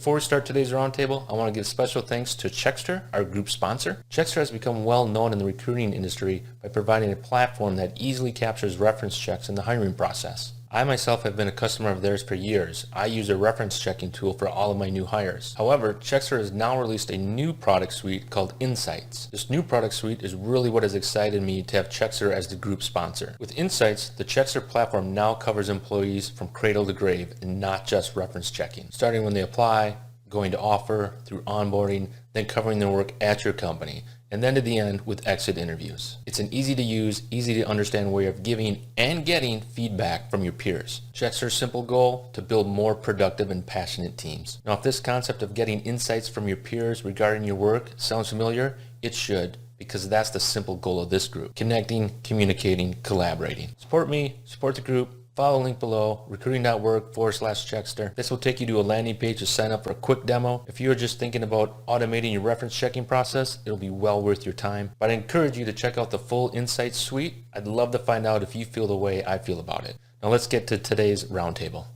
Before we start today's roundtable, I want to give special thanks to Checkster, our group sponsor. Checkster has become well known in the recruiting industry by providing a platform that easily captures reference checks in the hiring process. I myself have been a customer of theirs for years. I use a reference checking tool for all of my new hires. However, Checkster has now released a new product suite called Insights. This new product suite is really what has excited me to have Checkster as the group sponsor. With Insights, the Checkster platform now covers employees from cradle to grave and not just reference checking, starting when they apply, going to offer, through onboarding, then covering their work at your company, and then to the end with exit interviews. It's an easy to use, easy to understand way of giving and getting feedback from your peers. Checkster's simple goal: to build more productive and passionate teams. Now, if this concept of getting insights from your peers regarding your work sounds familiar, it should, because that's the simple goal of this group: connecting, communicating, collaborating. Support me, support the group. Follow the link below, recruiting.org/Checkster. This will take you to a landing page to sign up for a quick demo. If you are just thinking about automating your reference checking process, it'll be well worth your time. But I encourage you to check out the full Insights suite. I'd love to find out if you feel the way I feel about it. Now let's get to today's roundtable.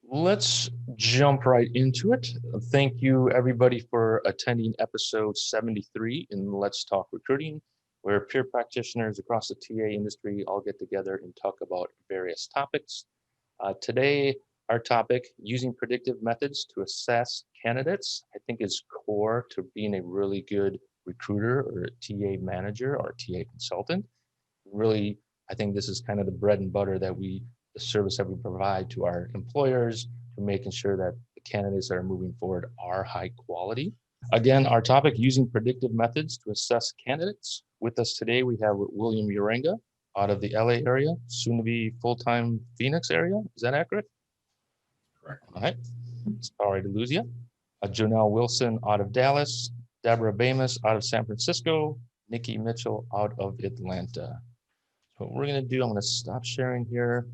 Let's jump right into it. Thank you everybody for attending episode 73 in Let's Talk Recruiting, where peer practitioners across the TA industry all get together and talk about various topics. Today, our topic, using predictive methods to assess candidates, I think is core to being a really good recruiter or a TA manager or a TA consultant. Really, I think this is kind of the bread and butter the service that we provide to our employers, to making sure that the candidates that are moving forward are high quality. Again, our topic, using predictive methods to assess candidates. With us today, we have William Urenga out of the LA area, soon to be full-time Phoenix area. Is that accurate? Correct. All right. Sorry to lose you. Jonelle Wilson out of Dallas, Deborah Bamus out of San Francisco, Nikki Mitchell out of Atlanta. So what we're going to do, I'm going to stop sharing here.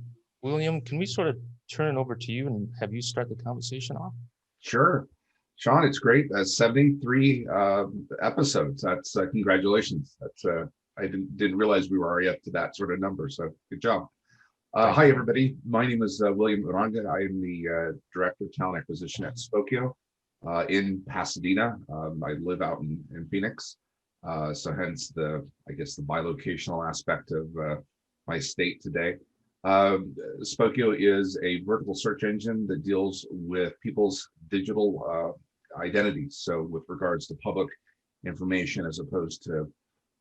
William, can we sort of turn it over to you and have you start the conversation off? Sure. Sean, it's great. 73 episodes. That's congratulations. That's I didn't realize we were already up to that sort of number. So good job. Hi, everybody. My name is William Uranga. I am the Director of Talent Acquisition at Spokio in Pasadena. I live out in Phoenix. So hence I guess the bilocational aspect of my state today. Spokio is a vertical search engine that deals with people's digital identities. So with regards to public information, as opposed to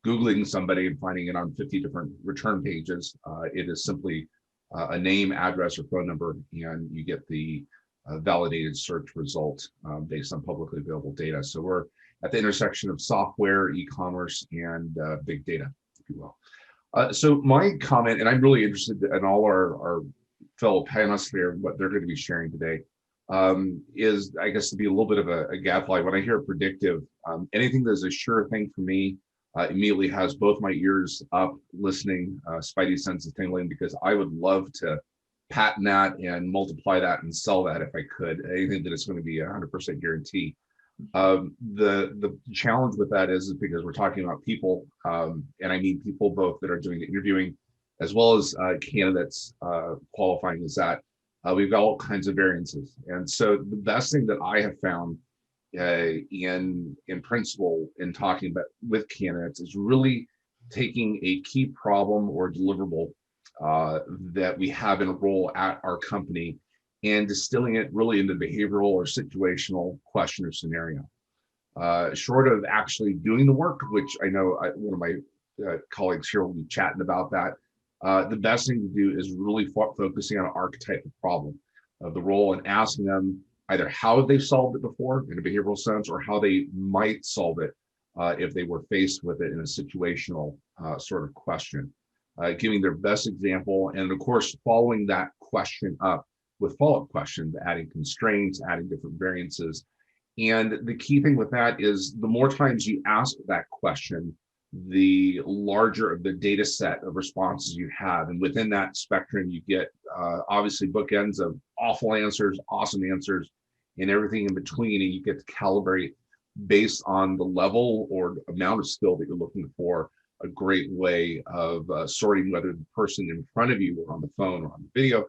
Googling somebody and finding it on 50 different return pages, it is simply a name, address, or phone number, and you get the validated search result based on publicly available data. So we're at the intersection of software, e-commerce, and big data, if you will. So my comment, and I'm really interested in all our fellow panelists here, what they're going to be sharing today, is, I guess, to be a little bit of a gadfly. When I hear predictive, anything that's a sure thing for me immediately has both my ears up, listening, spidey senses tingling, because I would love to patent that and multiply that and sell that if I could. Anything that is going to be 100% guarantee. The challenge with that is because we're talking about people, and I mean people both that are doing the interviewing as well as candidates qualifying as that. We've got all kinds of variances, and so the best thing that I have found in principle in talking about with candidates is really taking a key problem or deliverable that we have in a role at our company and distilling it really into behavioral or situational question or scenario. Short of actually doing the work, which I know one of my colleagues here will be chatting about that, the best thing to do is really focusing on an archetype of problem of the role and asking them either how they've solved it before in a behavioral sense or how they might solve it if they were faced with it in a situational sort of question. Giving their best example, and of course, following that question up with follow-up questions, adding constraints, adding different variances. And the key thing with that is the more times you ask that question, the larger of the data set of responses you have. And within that spectrum, you get obviously bookends of awful answers, awesome answers, and everything in between. And you get to calibrate based on the level or amount of skill that you're looking for, a great way of sorting whether the person in front of you or on the phone or on the video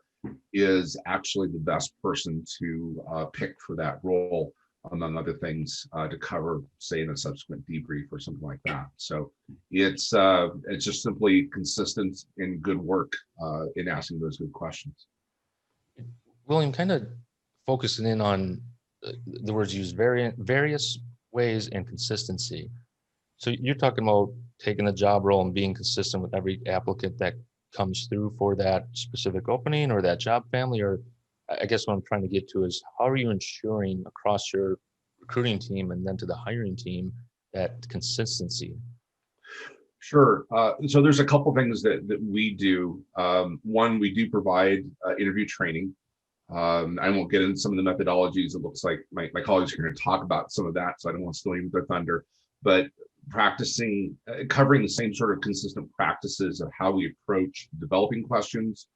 is actually the best person to pick for that role. among other things, to cover, say, in a subsequent debrief or something like that. So it's just simply consistent and good work in asking those good questions. William, kind of focusing in on the words used, various ways and consistency. So you're talking about taking the job role and being consistent with every applicant that comes through for that specific opening or that job family, or I guess what I'm trying to get to is how are you ensuring across your recruiting team and then to the hiring team that consistency? Sure. So there's a couple things that we do. One, we do provide interview training. I won't get into some of the methodologies. It looks like my colleagues are going to talk about some of that, so I don't want to steal any of their thunder. But practicing, covering the same sort of consistent practices of how we approach developing questions,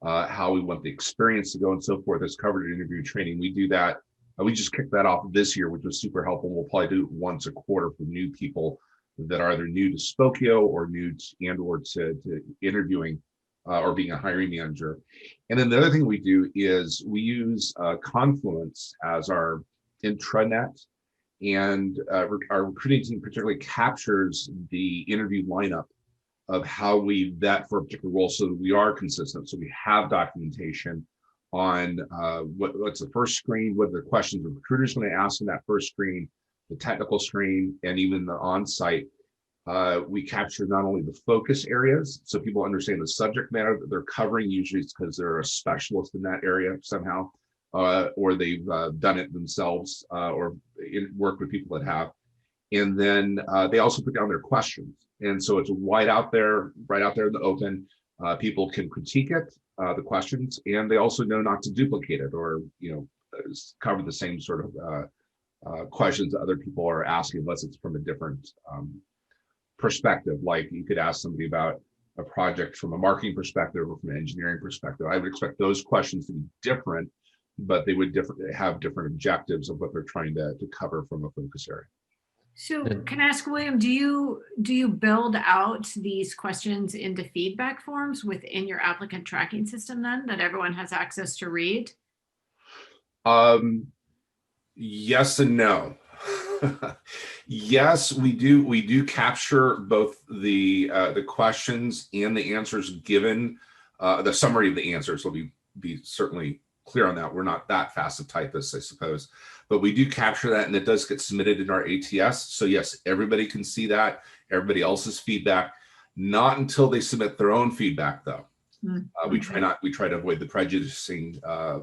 how we want the experience to go and so forth is covered in interview training. We do that. We just kicked that off this year, which was super helpful. We'll probably do it once a quarter for new people that are either new to Spokio or new to interviewing or being a hiring manager. And then the other thing we do is we use Confluence as our intranet, and our recruiting team particularly captures the interview lineup of how we vet for a particular role so that we are consistent. So we have documentation on what's the first screen, what are the questions the recruiter's going to ask in that first screen, the technical screen, and even the on-site. We capture not only the focus areas, so people understand the subject matter that they're covering. Usually it's because they're a specialist in that area somehow, or they've done it themselves, or work with people that have. And then they also put down their questions. And so it's right out there in the open. People can critique it, the questions, and they also know not to duplicate it or cover the same sort of questions that other people are asking, unless it's from a different perspective. Like you could ask somebody about a project from a marketing perspective or from an engineering perspective. I would expect those questions to be different, but they would have different objectives of what they're trying to cover from a focus area. So can I ask, William, do you build out these questions into feedback forms within your applicant tracking system then that everyone has access to read? Yes and no. Yes, we do capture both the questions and the answers given, the summary of the answers. Will be certainly clear on that. We're not that fast of typists, I suppose, but we do capture that, and it does get submitted in our ATS. So yes, everybody can see that, everybody else's feedback, not until they submit their own feedback though. We try to avoid the prejudicing for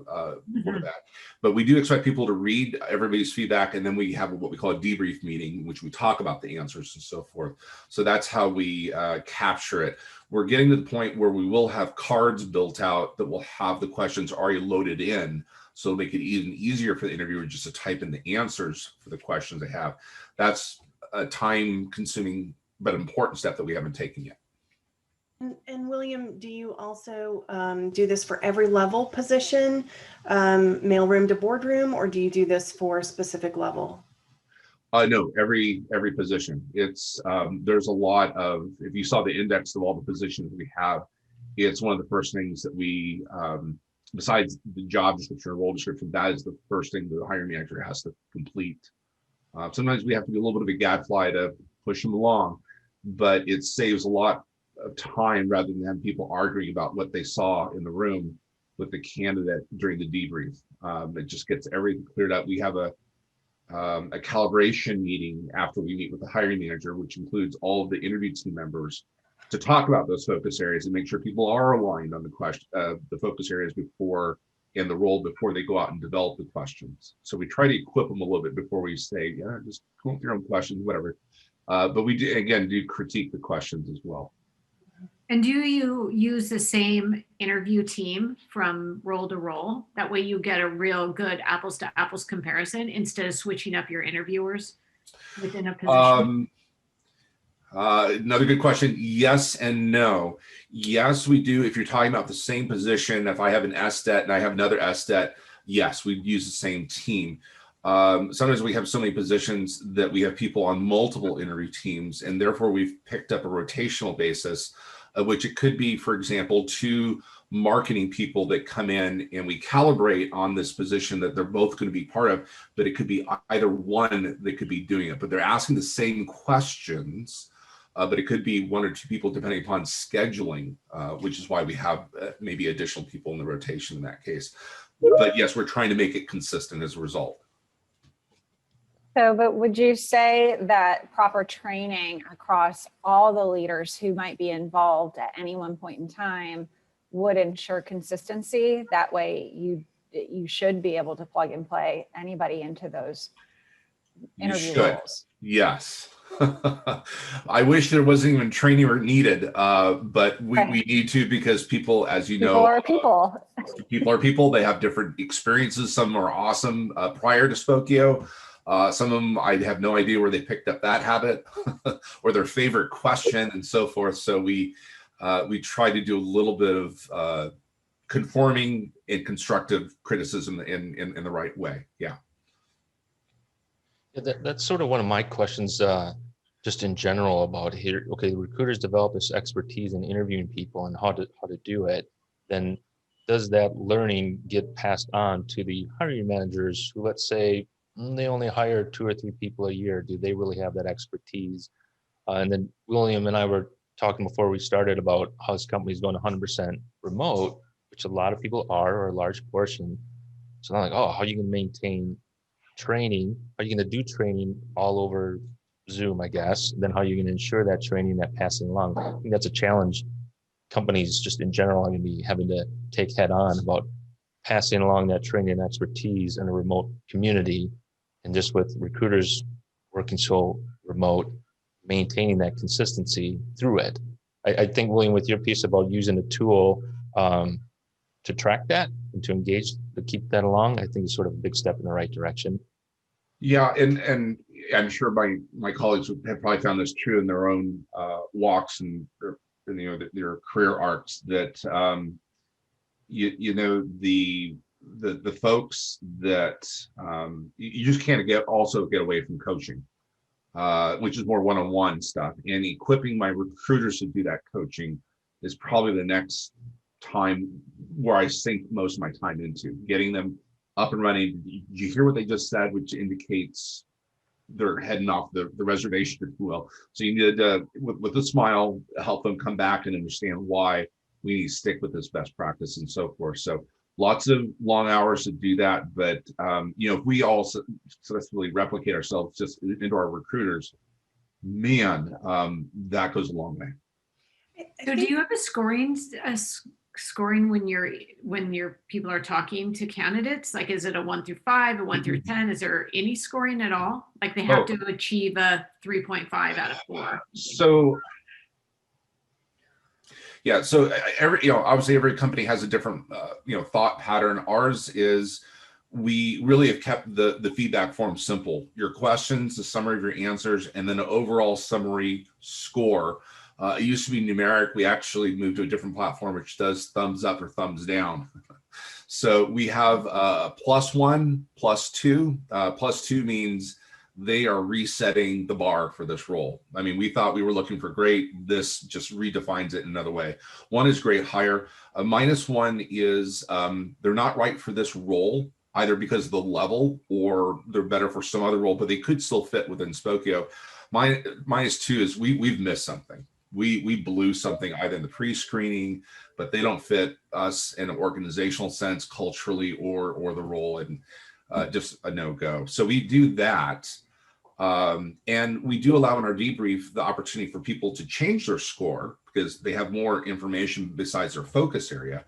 that, but we do expect people to read everybody's feedback, and then we have what we call a debrief meeting, which we talk about the answers and so forth. So that's how we capture it. We're getting to the point where we will have cards built out that will have the questions already loaded in, so it'll make it even easier for the interviewer just to type in the answers for the questions they have. That's a time-consuming but important step that we haven't taken yet. And William, do you also do this for every level position, mailroom to boardroom, or do you do this for a specific level? No, every position. It's there's a lot of, if you saw the index of all the positions we have, it's one of the first things that we, besides the job description or role description, that is the first thing the hiring manager has to complete. Sometimes we have to do a little bit of a gadfly to push them along, but it saves a lot of time rather than having people arguing about what they saw in the room with the candidate during the debrief. It just gets everything cleared up. We have a calibration meeting after we meet with the hiring manager, which includes all of the interview team members, to talk about those focus areas and make sure people are aligned on the focus areas before and the role before they go out and develop the questions. So we try to equip them a little bit before we say, yeah, just come up with your own questions, whatever. But we do critique the questions as well. And do you use the same interview team from role to role? That way you get a real good apples to apples comparison instead of switching up your interviewers within a position? Another good question. Yes and no. Yes, we do. If you're talking about the same position, if I have an SDET and I have another SDET, yes, we'd use the same team. Sometimes we have so many positions that we have people on multiple interview teams, and therefore we've picked up a rotational basis, which it could be, for example, 2 marketing people that come in and we calibrate on this position that they're both going to be part of, but it could be either one that could be doing it, but they're asking the same questions, but it could be one or two people depending upon scheduling, which is why we have maybe additional people in the rotation in that case. But yes, we're trying to make it consistent as a result. So, but would you say that proper training across all the leaders who might be involved at any one point in time would ensure consistency? That way you should be able to plug and play anybody into those interview roles. Yes. I wish there wasn't even training or needed, but we need to, because people, as you know, people are people. They have different experiences. Some are awesome prior to Spokio. Some of them, I have no idea where they picked up that habit or their favorite question and so forth. So we try to do a little bit of conforming and constructive criticism in the right way. Yeah. Yeah, that's sort of one of my questions, just in general about here. Okay, the recruiters develop this expertise in interviewing people and how to do it. Then does that learning get passed on to the hiring managers who, let's say, they only hire 2 or 3 people a year? Do they really have that expertise? And then William and I were talking before we started about how this company is going 100% remote, which a lot of people are, or a large portion. So I'm like, oh, how are you going to maintain training? Are you going to do training all over Zoom, I guess? Then how are you going to ensure that training, that passing along? I think that's a challenge companies just in general are going to be having to take head on, about passing along that training and expertise in a remote community. And just with recruiters working so remote, maintaining that consistency through it. I think, William, with your piece about using a tool to track that and to engage, to keep that along, I think is sort of a big step in the right direction. Yeah, and I'm sure my colleagues have probably found this true in their own walks and their career arcs, that the folks that you just can't get away from coaching, which is more one-on-one stuff, and equipping my recruiters to do that coaching is probably the next time where I sink most of my time into getting them up and running. You hear what they just said, which indicates they're heading off the reservation, if you will. So you need to, with a smile, help them come back and understand why we need to stick with this best practice and so forth. So lots of long hours to do that, but if we all successfully replicate ourselves just into our recruiters, man, that goes a long way. So do you have a scoring when your people are talking to candidates? Like, is it a 1 through 5, a 1 through 10? Is there any scoring at all? Like, they have to achieve a 3.5 out of 4. So yeah, so obviously every company has a different thought pattern. Ours is, we really have kept the feedback form simple. Your questions, the summary of your answers, and then an overall summary score. It used to be numeric. We actually moved to a different platform which does thumbs up or thumbs down. So we have +1, +2. +2 means they are resetting the bar for this role. I mean, we thought we were looking for great. This just redefines it in another way. 1 is great hire. -1 is they're not right for this role, either because of the level or they're better for some other role, but they could still fit within Spokio. -2 is we've missed something. We blew something either in the pre-screening, but they don't fit us in an organizational sense, culturally, or the role, and just a no-go. So we do that. And we do allow in our debrief the opportunity for people to change their score because they have more information besides their focus area.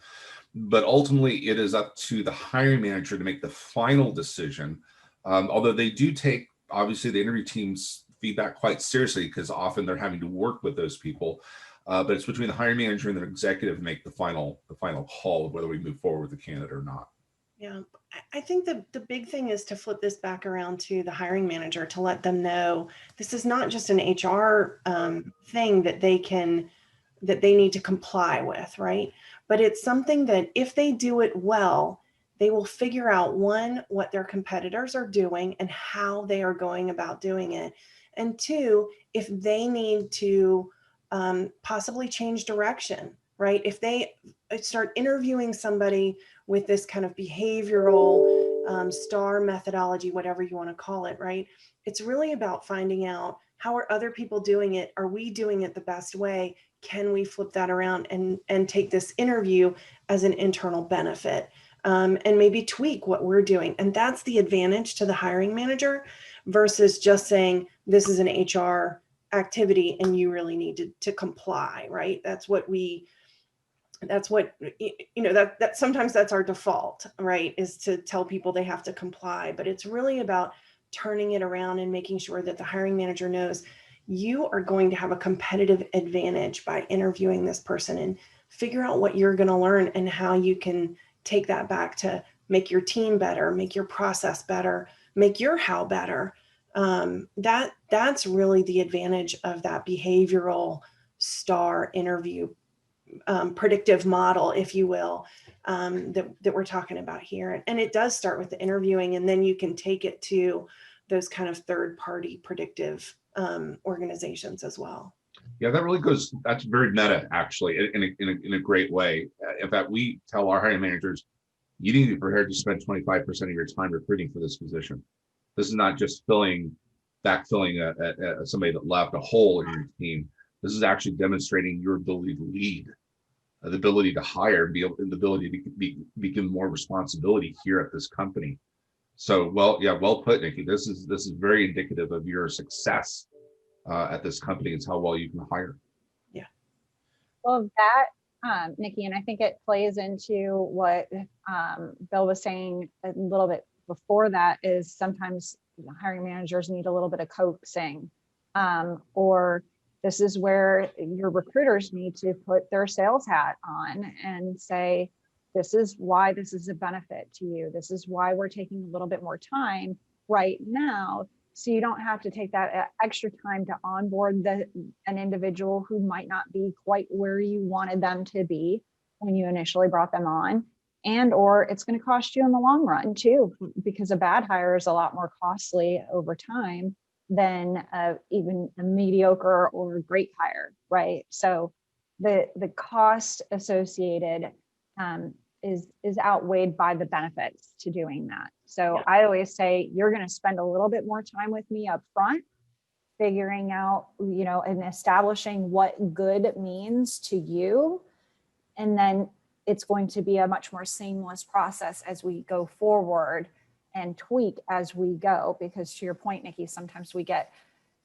But ultimately, it is up to the hiring manager to make the final decision. Although they do take, obviously, the interview team's feedback quite seriously, because often they're having to work with those people. But it's between the hiring manager and the executive to make the final call of whether we move forward with the candidate or not. Yeah, I think the big thing is to flip this back around to the hiring manager, to let them know this is not just an HR thing that they need to comply with, right? But it's something that if they do it well, they will figure out, 1, what their competitors are doing and how they are going about doing it. And 2, if they need to possibly change direction right? If they start interviewing somebody with this kind of behavioral STAR methodology, whatever you want to call it, right? It's really about finding out, how are other people doing it? Are we doing it the best way? Can we flip that around and take this interview as an internal benefit, and maybe tweak what we're doing? And that's the advantage to the hiring manager versus just saying, this is an HR activity and you really need to comply, right? That's what that sometimes that's our default, right? Is to tell people they have to comply, but it's really about turning it around and making sure that the hiring manager knows you are going to have a competitive advantage by interviewing this person, and figure out what you're going to learn and how you can take that back to make your team better, make your process better, make your how better. That's really the advantage of that behavioral STAR interview, predictive model, if you will, that we're talking about here. And it does start with the interviewing, and then you can take it to those kind of third-party predictive organizations as well. Yeah, that really goes, that's very meta, actually, in a great way. In fact, we tell our hiring managers, you need to be prepared to spend 25% of your time recruiting for this position. This is not just backfilling somebody that left, a hole in your team. This is actually demonstrating your ability to lead, the ability to hire, the ability to be given more responsibility here at this company. So, well put, Nikki. This is very indicative of your success at this company. It's how well you can hire. Yeah. Well, that, Nikki, and I think it plays into what Bill was saying a little bit before that, is sometimes hiring managers need a little bit of coaxing, or this is where your recruiters need to put their sales hat on and say, this is why this is a benefit to you. This is why we're taking a little bit more time right now, so you don't have to take that extra time to onboard an individual who might not be quite where you wanted them to be when you initially brought them on. And or it's going to cost you in the long run too, because a bad hire is a lot more costly over time than even a mediocre or great hire, right? So the cost associated is outweighed by the benefits to doing that. So I always say, you're going to spend a little bit more time with me up front, figuring out, and establishing what good means to you. And then it's going to be a much more seamless process as we go forward and tweak as we go. Because to your point, Nikki, sometimes we get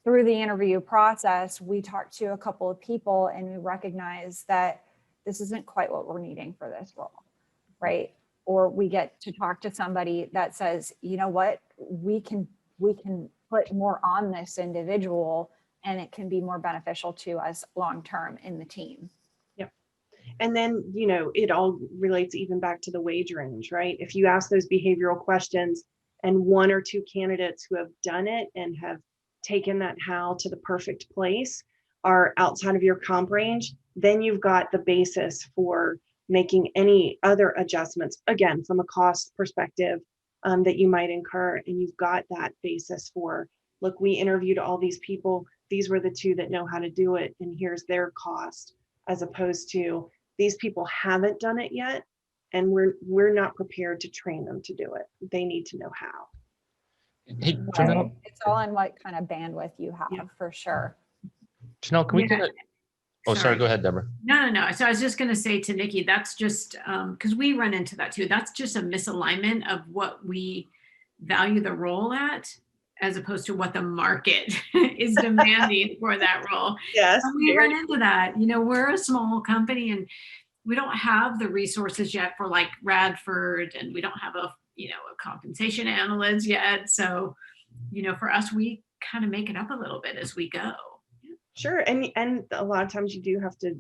through the interview process, we talk to a couple of people and we recognize that this isn't quite what we're needing for this role, right? Or we get to talk to somebody that says, you know what, we can put more on this individual and it can be more beneficial to us long-term in the team. And then, it all relates even back to the wage range, right? If you ask those behavioral questions and one or two candidates who have done it and have taken that how to the perfect place are outside of your comp range, then you've got the basis for making any other adjustments, again, from a cost perspective, that you might incur. And you've got that basis for, look, we interviewed all these people. These were the two that know how to do it. And here's their cost, as opposed to, these people haven't done it yet, and we're not prepared to train them to do it. They need to know how. Hey, Right. Janelle, It's all in what kind of bandwidth you have, for sure. Janelle, can we get it? Oh, sorry. Go ahead, Deborah. No. So I was just going to say to Nikki, that's just because we run into that too. That's just a misalignment of what we value the role at, as opposed to what the market is demanding for that role. Yes. And we run into that. We're a small company and we don't have the resources yet for like Radford, and we don't have a compensation analyst yet. So, for us, we kind of make it up a little bit as we go. Sure. And a lot of times you do have to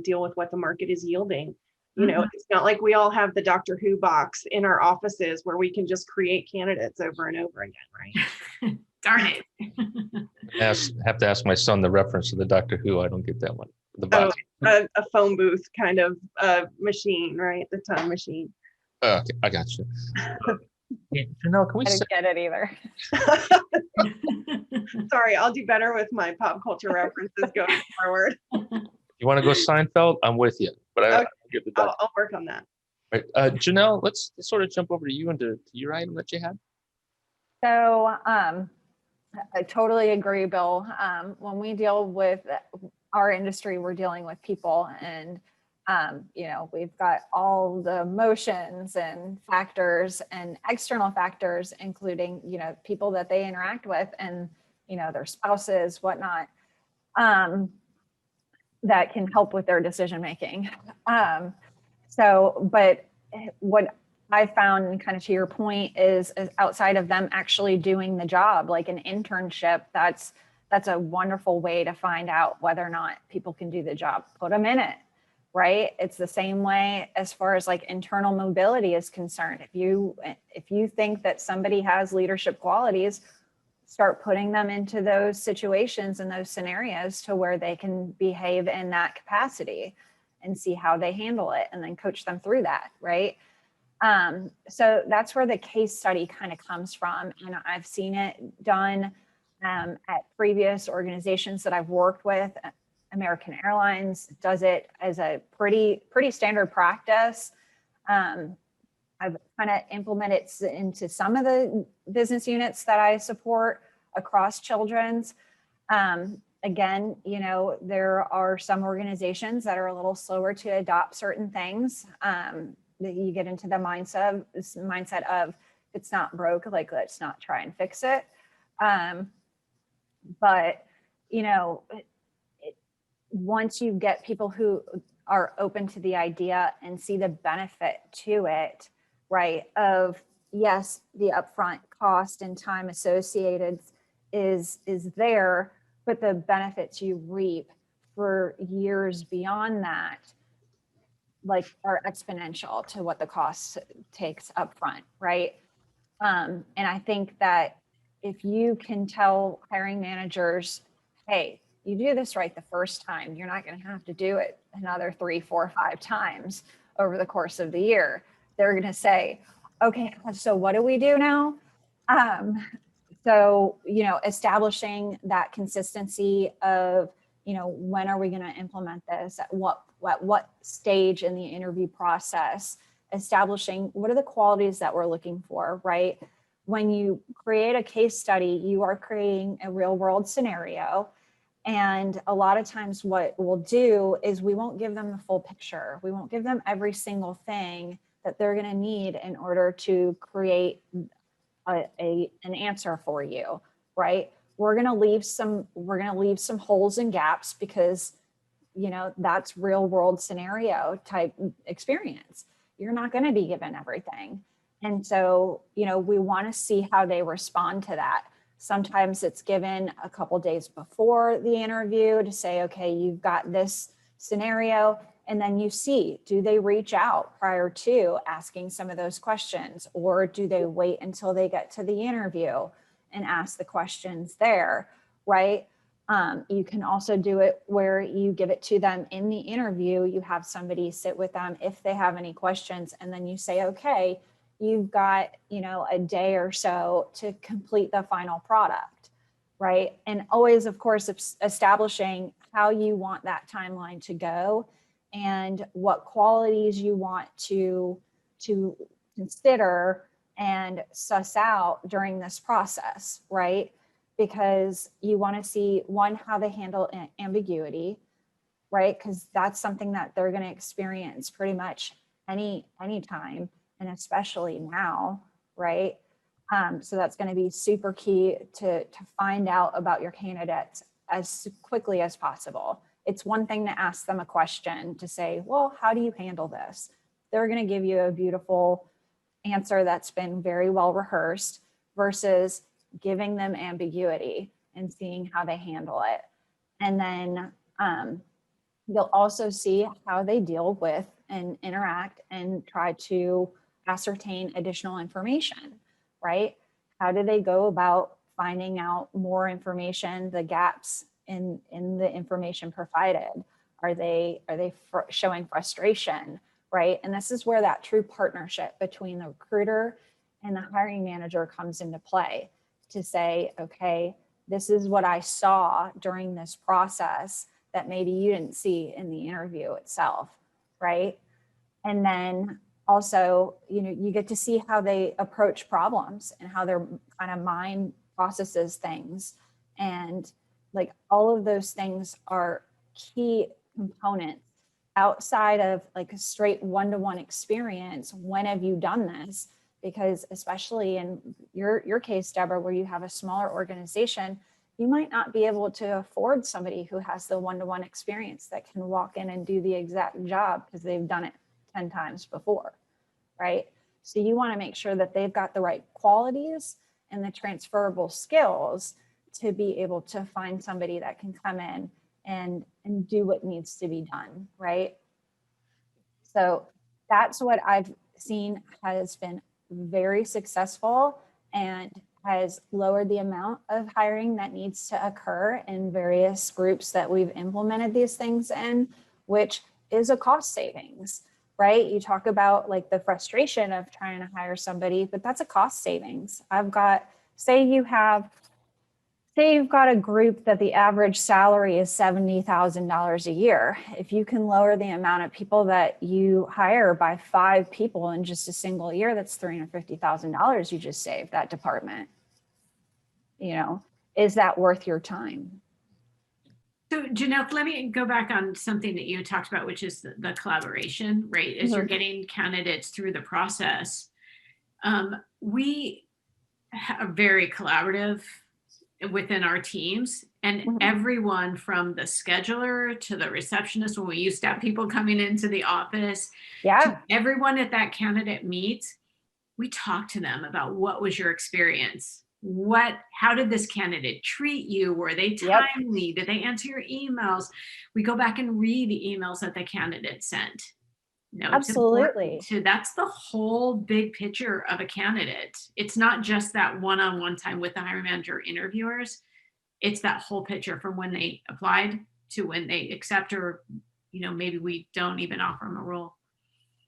deal with what the market is yielding. It's not like we all have the Doctor Who box in our offices where we can just create candidates over and over again, right? Darn it. Have to ask my son the reference to the Doctor Who. I don't get that one. The box. A phone booth kind of machine, right? The time machine. Okay, I got you. Janelle, can we I say, didn't get it either. Sorry, I'll do better with my pop culture references going forward. you want to go Seinfeld? I'm with you. but Okay. I'll get the done. I'll work on that. Right. Janelle, let's sort of jump over to you and to your item that you had. So I totally agree, Bill. When we deal with our industry, we're dealing with people, and we've got all the emotions and factors and external factors, including people that they interact with and their spouses, whatnot, that can help with their decision making. But what I found, kind of to your point, is outside of them actually doing the job, like an internship, that's a wonderful way to find out whether or not people can do the job. Put them in it, right? It's the same way as far as like internal mobility is concerned. If you think that somebody has leadership qualities, start putting them into those situations and those scenarios to where they can behave in that capacity and see how they handle it, and then coach them through that, right? So that's where the case study kind of comes from. And I've seen it done at previous organizations that I've worked with. American Airlines does it as a pretty standard practice. I've kind of implemented it into some of the business units that I support across children's. Again, there are some organizations that are a little slower to adopt certain things. That you get into the mindset of it's not broke, like let's not try and fix it. But once you get people who are open to the idea and see the benefit to it, right, of yes, the upfront cost and time associated is there, but the benefits you reap for years beyond that, like, are exponential to what the cost takes upfront, right? And I think that if you can tell hiring managers, hey, you do this right the first time, you're not going to have to do it another 3, 4, 5 times over the course of the year. They're going to say, okay, so what do we do now? So, establishing that consistency of, when are we going to implement this? At what stage in the interview process? Establishing what are the qualities that we're looking for, right? When you create a case study, you are creating a real world scenario. And a lot of times what we'll do is we won't give them the full picture. We won't give them every single thing that they're going to need in order to create an answer for you, right? We're going to leave some holes and gaps because, that's real world scenario type experience. You're not going to be given everything. And so, we want to see how they respond to that. Sometimes it's given a couple days before the interview to say, okay, you've got this scenario. And then you see, do they reach out prior to asking some of those questions, or do they wait until they get to the interview and ask the questions there, right? You can also do it where you give it to them in the interview. You have somebody sit with them if they have any questions, and then you say, okay, you've got, a day or so to complete the final product, right? And always, of course, establishing how you want that timeline to go and what qualities you want to consider and suss out during this process, right? Because you want to see, one, how they handle ambiguity, right? Because that's something that they're going to experience pretty much any time, and especially now, right? So that's going to be super key to find out about your candidates as quickly as possible. It's one thing to ask them a question to say, well, how do you handle this? They're going to give you a beautiful answer that's been very well rehearsed versus giving them ambiguity and seeing how they handle it. And then you'll also see how they deal with and interact and try to ascertain additional information, right? How do they go about finding out more information, the gaps in the information provided? Are they showing frustration, right? And this is where that true partnership between the recruiter and the hiring manager comes into play to say, okay, this is what I saw during this process that maybe you didn't see in the interview itself. right? And then also, you get to see how they approach problems and how their kind of mind processes things. And like all of those things are key components outside of like a straight one-to-one experience. When have you done this? Because especially in your case, Deborah, where you have a smaller organization, you might not be able to afford somebody who has the one-to-one experience that can walk in and do the exact job because they've done it 10 times before, right? So you want to make sure that they've got the right qualities and the transferable skills to be able to find somebody that can come in and do what needs to be done, right? So that's what I've seen has been very successful and has lowered the amount of hiring that needs to occur in various groups that we've implemented these things in, which is a cost savings, right? You talk about like the frustration of trying to hire somebody, but that's a cost savings. Say you've got a group that the average salary is $70,000 a year. If you can lower the amount of people that you hire by 5 people in just a single year, that's $350,000 you just saved that department. Is that worth your time? So Janelle, let me go back on something that you talked about, which is the collaboration, right? As you're getting candidates through the process. We are very collaborative within our teams, and everyone from the scheduler to the receptionist, when we used to have people coming into the office, to everyone that candidate meets, we talk to them about what was your experience? How did this candidate treat you? Were they timely? Did they answer your emails? We go back and read the emails that the candidate sent. Absolutely. That's the whole big picture of a candidate. It's not just that one-on-one time with the hiring manager interviewers. It's that whole picture from when they applied to when they accept, or, maybe we don't even offer them a role.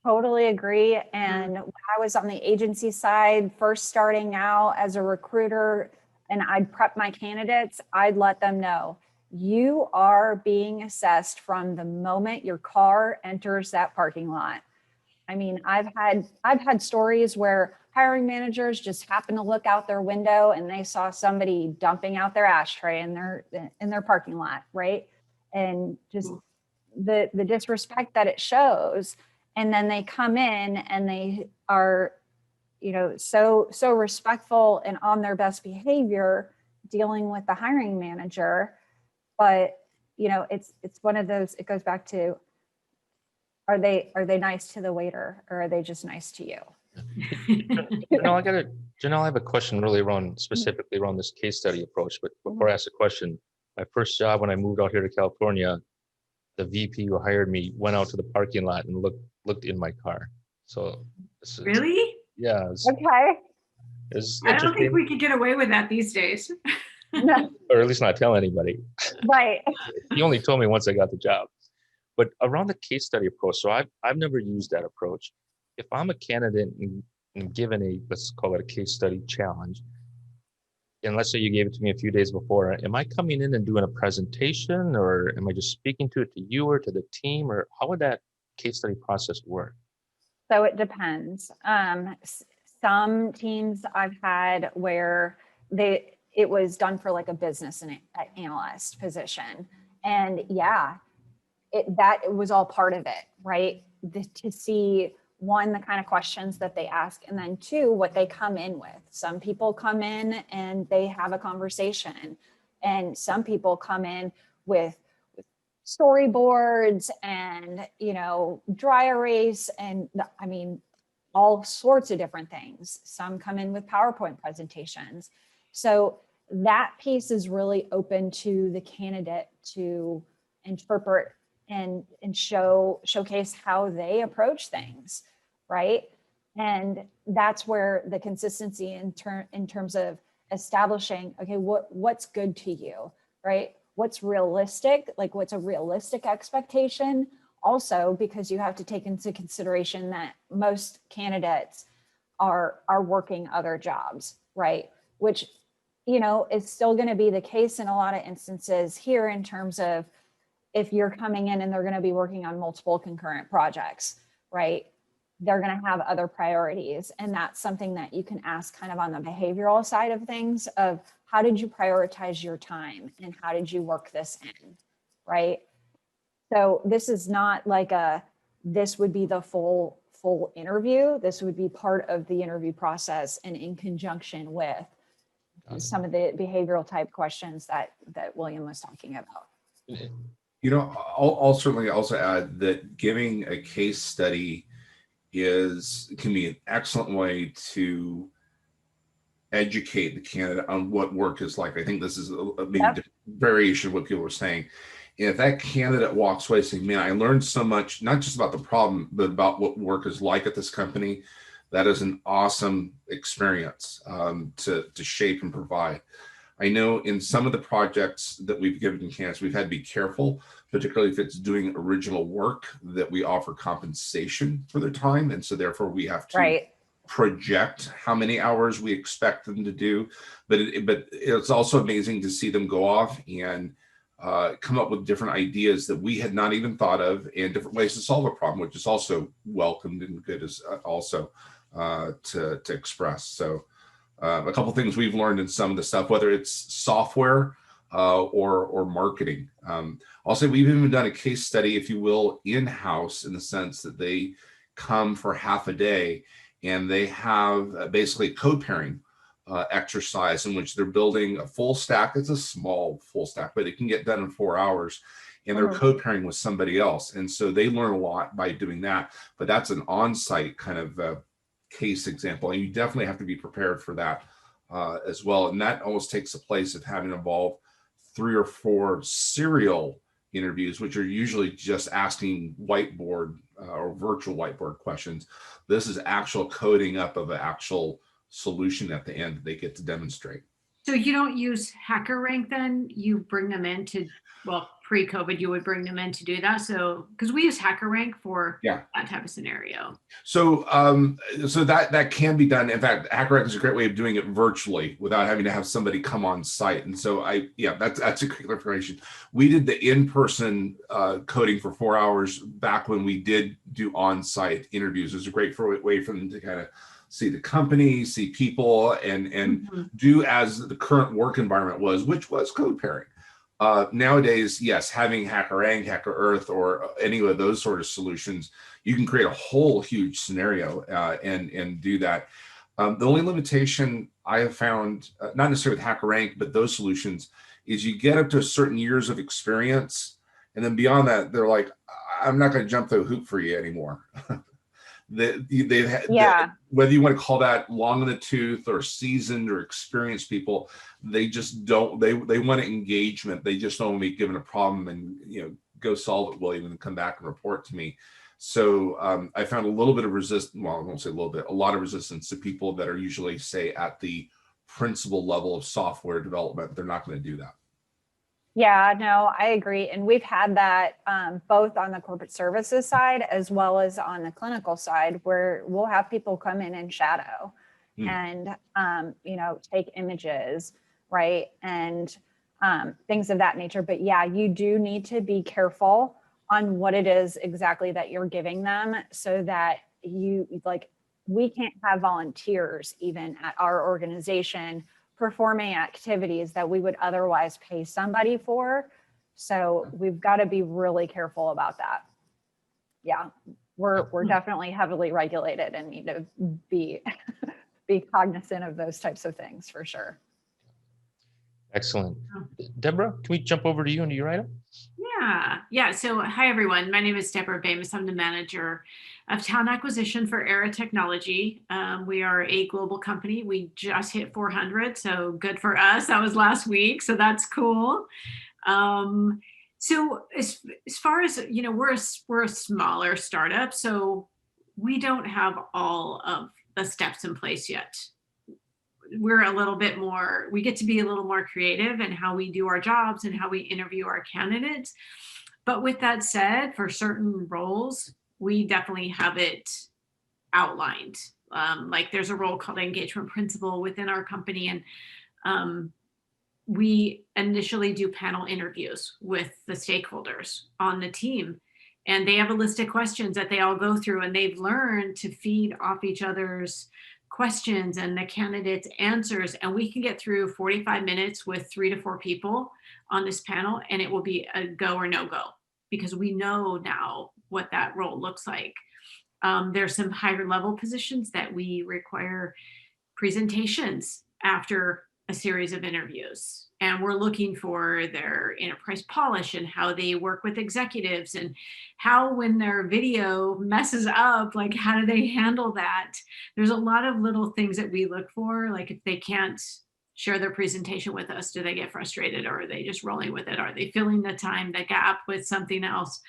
Totally agree. And when I was on the agency side, first starting out as a recruiter, and I'd prep my candidates, I'd let them know, you are being assessed from the moment your car enters that parking lot. I mean, I've had stories where hiring managers just happen to look out their window and they saw somebody dumping out their ashtray in their parking lot, right? And just the disrespect that it shows. And then they come in and they are, so respectful and on their best behavior dealing with the hiring manager. But, it's one of those, it goes back to, are they nice to the waiter, or are they just nice to you? Janelle, I have a question really specifically around this case study approach. But before I ask a question, my first job when I moved out here to California, the VP who hired me went out to the parking lot and looked in my car. So really? Yeah. Okay. I don't think we could get away with that these days. No. Or at least not tell anybody. Right. He only told me once I got the job. But around the case study approach, so I've never used that approach. If I'm a candidate and given let's call it a case study challenge, and let's say you gave it to me a few days before, am I coming in and doing a presentation, or am I just speaking to you or to the team, or how would that case study process work? So it depends. Some teams I've had where it was done for like a business analyst position, and it was all part of it, right? To see, one, the kind of questions that they ask, and then 2, what they come in with. Some people come in and they have a conversation, and some people come in with storyboards and, dry erase, and all sorts of different things. Some come in with PowerPoint presentations. So that piece is really open to the candidate to interpret and showcase how they approach things, right? And that's where the consistency in terms of establishing, okay, what's good to you, right? What's realistic? Like, what's a realistic expectation? Also, because you have to take into consideration that most candidates are working other jobs, right? Which, is still going to be the case in a lot of instances here in terms of if you're coming in and they're going to be working on multiple concurrent projects, right? They're going to have other priorities. And that's something that you can ask kind of on the behavioral side of things of how did you prioritize your time and how did you work this in, right? So this is not like this would be the full interview. This would be part of the interview process and in conjunction with some of the behavioral type questions that William was talking about. You know, I'll certainly also add that giving a case study can be an excellent way to educate the candidate on what work is like. I think this is a maybe variation of what people were saying. If that candidate walks away saying, man, I learned so much, not just about the problem, but about what work is like at this company, that is an awesome experience to shape and provide. I know in some of the projects that we've given candidates, we've had to be careful, particularly if it's doing original work, that we offer compensation for their time. And so therefore we have to project how many hours we expect them to do. But it's also amazing to see them go off and come up with different ideas that we had not even thought of and different ways to solve a problem, which is also welcomed and good as also to express. So a couple things we've learned in some of the stuff, whether it's software or marketing. I'll say we've even done a case study, if you will, in-house, in the sense that they come for half a day and they have basically a code pairing exercise in which they're building a full stack. It's a small full stack, but it can get done in 4 hours, and they're code pairing with somebody else. And so they learn a lot by doing that, but that's an on-site kind of case example. And you definitely have to be prepared for that as well. And that almost takes the place of having involved 3 or 4 serial interviews, which are usually just asking whiteboard or virtual whiteboard questions. This is actual coding up of an actual solution at the end that they get to demonstrate. So you don't use HackerRank then? You bring them in to, well, pre-COVID, you would bring them in to do that. So, because we use HackerRank for that type of scenario. So, so that can be done. In fact, HackerRank is a great way of doing it virtually without having to have somebody come on site. And so that's a great clarification. We did the in-person coding for 4 hours back when we did do on-site interviews. It was a great way for them to kind of see the company, see people, and do as the current work environment was, which was code pairing. Nowadays, yes, having HackerRank, HackerEarth, or any of those sort of solutions, you can create a whole huge scenario and do that. The only limitation I have found, not necessarily with HackerRank, but those solutions, is you get up to certain years of experience, and then beyond that, they're like, I'm not going to jump the hoop for you anymore. Whether you want to call that long in the tooth or seasoned or experienced people, they just don't. They want engagement. They just don't want to be given a problem and go solve it, William, and come back and report to me. So I found a little bit of resistance. Well, I won't say a little bit. A lot of resistance to people that are usually, say, at the principal level of software development. They're not going to do that. Yeah, no, I agree. And we've had that both on the corporate services side as well as on the clinical side, where we'll have people come in and shadow and, take images, right? And things of that nature. But yeah, you do need to be careful on what it is exactly that you're giving them so that we can't have volunteers even at our organization performing activities that we would otherwise pay somebody for. So we've got to be really careful about that. Yeah, we're definitely heavily regulated and need to be cognizant of those types of things for sure. Excellent. Deborah, can we jump over to you and to your item? Yeah. So hi, everyone. My name is Deborah Bamus. I'm the manager of talent acquisition for Era Technology. We are a global company. We just hit 400, so good for us. That was last week, so that's cool. So as far as, we're a smaller startup, so we don't have all of the steps in place yet. We're a little bit more, we get to be a little more creative in how we do our jobs and how we interview our candidates. But with that said, for certain roles, we definitely have it outlined. Like there's a role called engagement principal within our company. And we initially do panel interviews with the stakeholders on the team. And they have a list of questions that they all go through, and they've learned to feed off each other's questions and the candidates' answers. And we can get through 45 minutes with 3 to 4 people on this panel, and it will be a go or no go, because we know now what that role looks like. There's some higher level positions that we require presentations after a series of interviews. And we're looking for their enterprise polish and how they work with executives, and how, when their video messes up, like how do they handle that? There's a lot of little things that we look for. Like if they can't share their presentation with us, do they get frustrated, or are they just rolling with it? Are they filling the time, the gap with something else?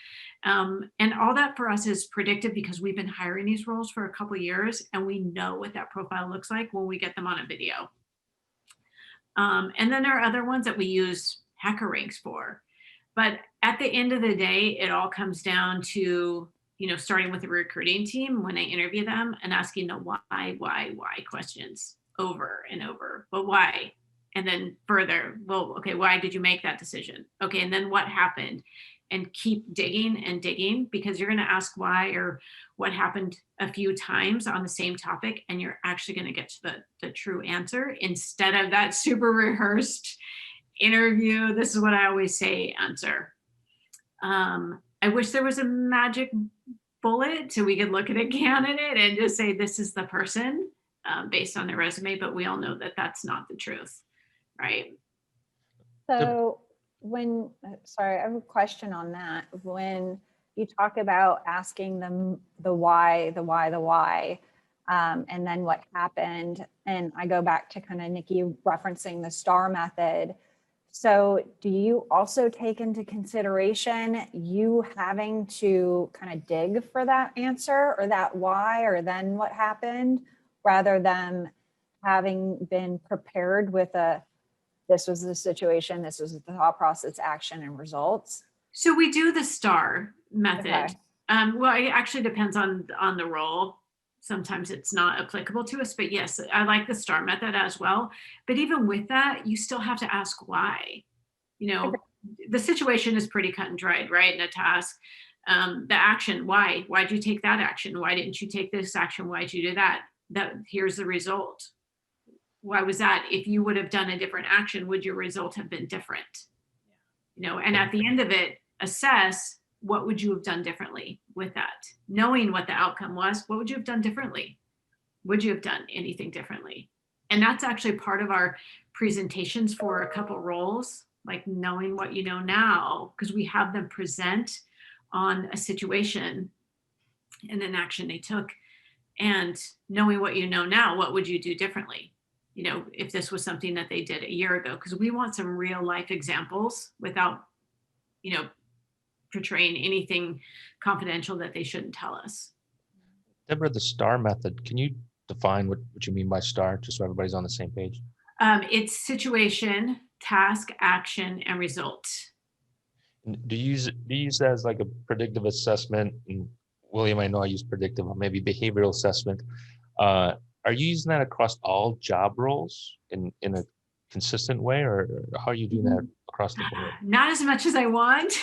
And all that for us is predictive, because we've been hiring these roles for a couple of years, and we know what that profile looks like when we get them on a video. And then there are other ones that we use hacker ranks for. But at the end of the day, it all comes down to, starting with the recruiting team when they interview them and asking the why questions over and over. But why? And then further, well, okay, why did you make that decision? Okay, and then what happened? And keep digging and digging, because you're going to ask why or what happened a few times on the same topic, and you're actually going to get to the true answer, instead of that super rehearsed interview, this is what I always say answer. I wish there was a magic bullet so we could look at a candidate and just say this is the person based on their resume, but we all know that that's not the truth, right? So sorry, I have a question on that. When you talk about asking them the why, and then what happened, and I go back to kind of Nikki referencing the STAR method. So do you also take into consideration you having to kind of dig for that answer or that why, or then what happened, rather than having been prepared with this was the situation, this was the thought process, action, and results? So we do the STAR method. Okay. Well, it actually depends on the role. Sometimes it's not applicable to us, but yes, I like the STAR method as well. But even with that, you still have to ask why. The situation is pretty cut and dried, right? In a task, the action, why? Why'd you take that action? Why didn't you take this action? Why'd you do that? Here's the result. Why was that? If you would have done a different action, would your result have been different? And at the end of it, assess what would you have done differently with that? Knowing what the outcome was, what would you have done differently? Would you have done anything differently? And that's actually part of our presentations for a couple roles, like knowing what you know now, because we have them present on a situation and an action they took, and knowing what you know now, what would you do differently? If this was something that they did a year ago, because we want some real life examples without, portraying anything confidential that they shouldn't tell us. Deborah, the STAR method, can you define what you mean by STAR, just so everybody's on the same page? It's situation, task, action, and result. Do you use that as like a predictive assessment? And William, I know I use predictive, or maybe behavioral assessment. Are you using that across all job roles in a consistent way, or how are you doing that across the board? Not as much as I want.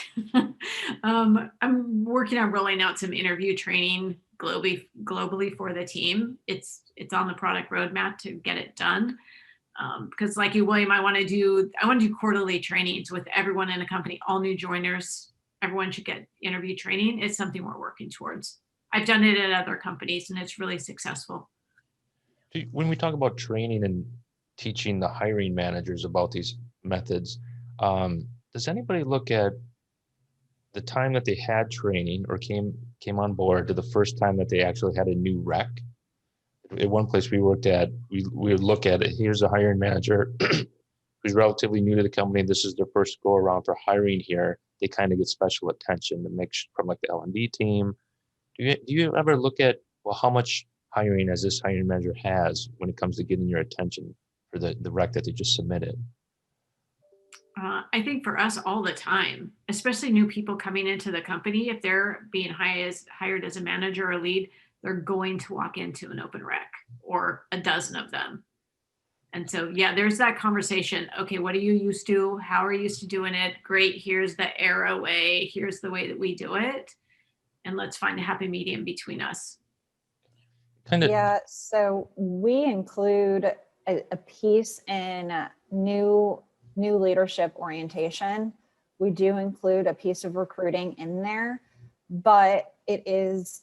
I'm working on rolling out some interview training globally for the team. It's on the product roadmap to get it done. Because like you, William, I want to do quarterly trainings with everyone in the company, all new joiners. Everyone should get interview training. It's something we're working towards. I've done it at other companies, and it's really successful. When we talk about training and teaching the hiring managers about these methods, does anybody look at the time that they had training or came on board to the first time that they actually had a new rec? At one place we worked at, we would look at it. Here's a hiring manager who's relatively new to the company. This is their first go around for hiring here. They kind of get special attention to make sure, from like the L&D team. Do you ever look at, well, how much hiring as this hiring manager has when it comes to getting your attention for the rec that they just submitted? I think for us all the time, especially new people coming into the company, if they're being hired as a manager or lead, they're going to walk into an open rec or a dozen of them. And so, yeah, there's that conversation. Okay, what are you used to? How are you used to doing it? Great. Here's the arrow way. Here's the way that we do it. And let's find a happy medium between us. Kind of, Yeah, so we include a piece in new leadership orientation. We do include a piece of recruiting in there, but it is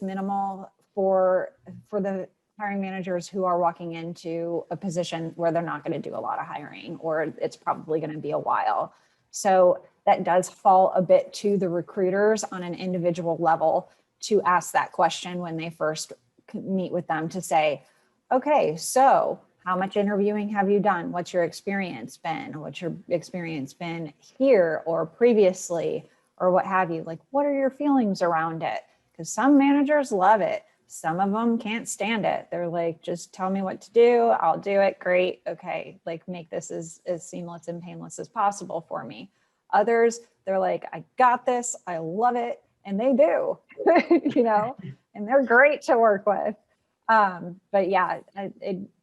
minimal for the hiring managers who are walking into a position where they're not going to do a lot of hiring, or it's probably going to be a while. So that does fall a bit to the recruiters on an individual level to ask that question when they first meet with them, to say, okay, so how much interviewing have you done? What's your experience been? What's your experience been here or previously, or what have you? Like, what are your feelings around it? Because some managers love it. Some of them can't stand it. They're like, just tell me what to do. I'll do it. Great. Okay. Like, make this as seamless and painless as possible for me. Others, they're like, I got this. I love it. And they do, you know, and they're great to work with. But yeah,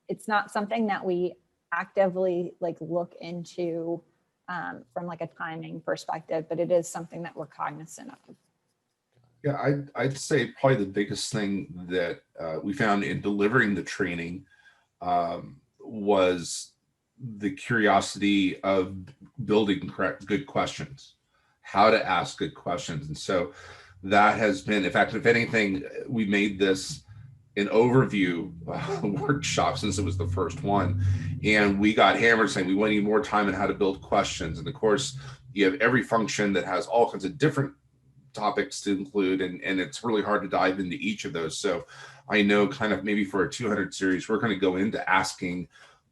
it's not something that we actively like look into from like a timing perspective, but it is something that we're cognizant of. Yeah, I'd say probably the biggest thing that we found in delivering the training was the curiosity of building good questions, how to ask good questions. And so that has been, in fact, if anything, we made this an overview workshop since it was the first one. And we got hammered saying we need more time on how to build questions. And of course, you have every function that has all kinds of different topics to include, and it's really hard to dive into each of those. So I know kind of maybe for a 200 series, we're going to go into asking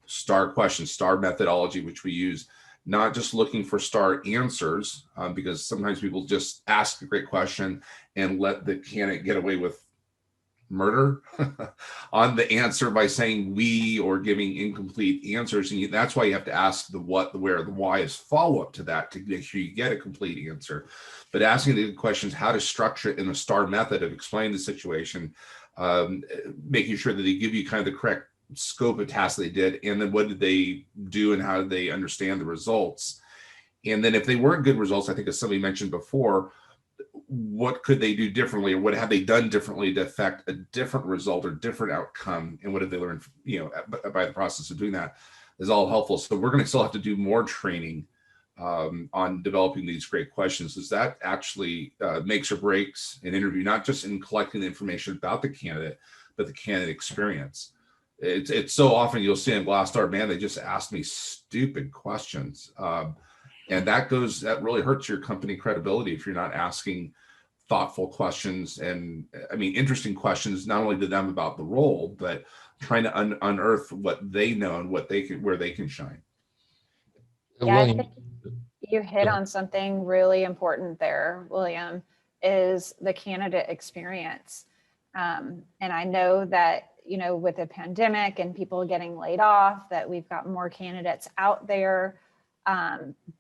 STAR questions, STAR methodology, which we use, not just looking for STAR answers, because sometimes people just ask a great question and let the candidate get away with murder on the answer by saying we or giving incomplete answers. And that's why you have to ask the what, the where, the why as follow-up to that to make sure you get a complete answer. But asking the questions, how to structure it in a STAR method of explaining the situation, making sure that they give you kind of the correct scope of tasks they did, and then what did they do and how did they understand the results. And then if they weren't good results, I think as somebody mentioned before, what could they do differently, or what have they done differently to affect a different result or different outcome, and what have they learned, you know, by the process of doing that is all helpful. So we're going to still have to do more training on developing these great questions, because that actually makes or breaks an interview, not just in collecting the information about the candidate, but the candidate experience. It's so often you'll see in Glassdoor, man, they just asked me stupid questions. And that really hurts your company credibility if you're not asking thoughtful questions and, I mean, interesting questions, not only to them about the role, but trying to unearth what they know and where they can shine. Yeah, I William, think you hit on something really important there, William, is the candidate experience. And I know that, you know, with the pandemic and people getting laid off, that we've got more candidates out there.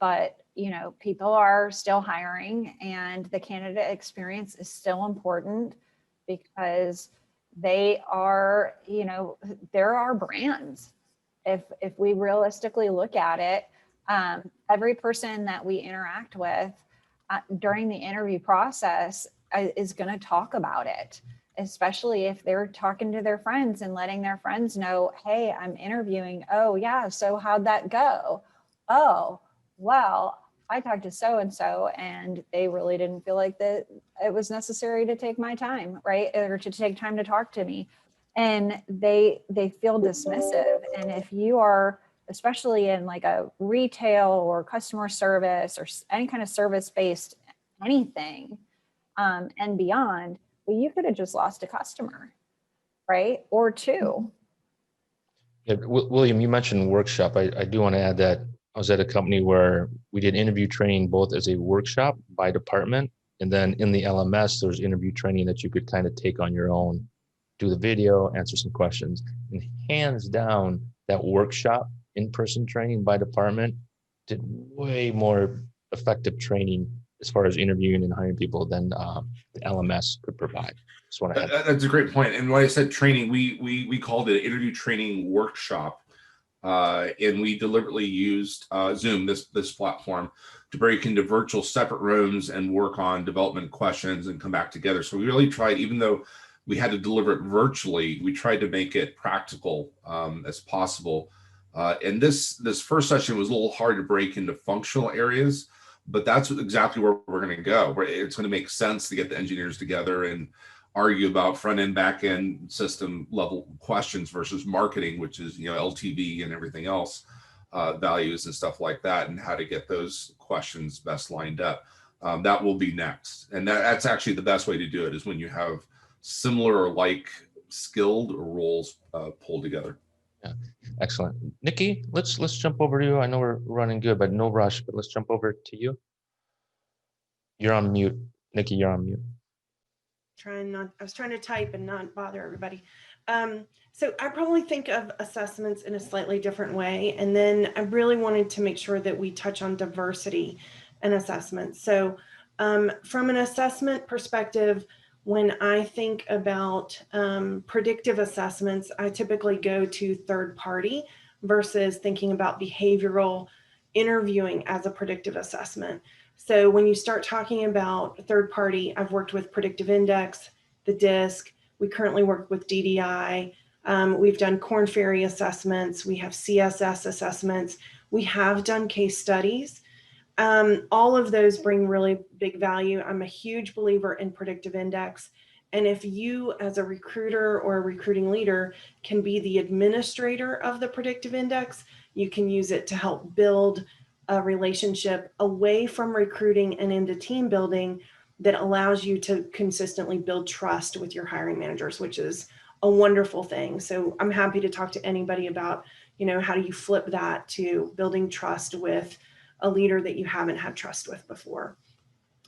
But, you know, people are still hiring, and the candidate experience is still important because they are, you know, there are brands. If we realistically look at it, every person that we interact with during the interview process is going to talk about it, especially if they're talking to their friends and letting their friends know, hey, I'm interviewing. Oh yeah, so how'd that go? Oh, well, I talked to so-and-so and they really didn't feel like that it was necessary to take my time, right? Or to take time to talk to me. And they feel dismissive. And if you are, especially in like a retail or customer service or any kind of service-based anything and beyond, well, you could have just lost a customer, right? Or two. yeah, William, you mentioned workshop. I do want to add that I was at a company where we did interview training both as a workshop by department, and then in the LMS, there's interview training that you could kind of take on your own, do the video, answer some questions. And hands down, that workshop in-person training by department did way more effective training as far as interviewing and hiring people than the LMS could provide. Just want to add. That's a great point. And when I said training, we called it an interview training workshop. And we deliberately used Zoom, this platform, to break into virtual separate rooms and work on development questions and come back together. So we really tried, even though we had to deliver it virtually, we tried to make it practical as possible. And this first session was a little hard to break into functional areas, but that's exactly where we're going to go. It's going to make sense to get the engineers together and argue about front end, back end system level questions versus marketing, which is, you know, LTV and everything else, values and stuff like that, and how to get those questions best lined up. That will be next. And that's actually the best way to do it, is when you have similar or like skilled roles pulled together. Yeah, excellent. Nikki, let's jump over to you. I know we're running good, but no rush, but let's jump over to you. You're on mute. Nikki, you're on mute. I was trying to type and not bother everybody. So I probably think of assessments in a slightly different way. And then I really wanted to make sure that we touch on diversity and assessments. So from an assessment perspective, when I think about predictive assessments, I typically go to third party versus thinking about behavioral interviewing as a predictive assessment. So when you start talking about third party, I've worked with Predictive Index, the DISC. We currently work with DDI. We've done Korn Ferry assessments. We have CSS assessments. We have done case studies. All of those bring really big value. I'm a huge believer in Predictive Index. And if you, as a recruiter or a recruiting leader, can be the administrator of the Predictive Index, you can use it to help build a relationship away from recruiting and into team building that allows you to consistently build trust with your hiring managers, which is a wonderful thing. So I'm happy to talk to anybody about, you know, how do you flip that to building trust with a leader that you haven't had trust with before.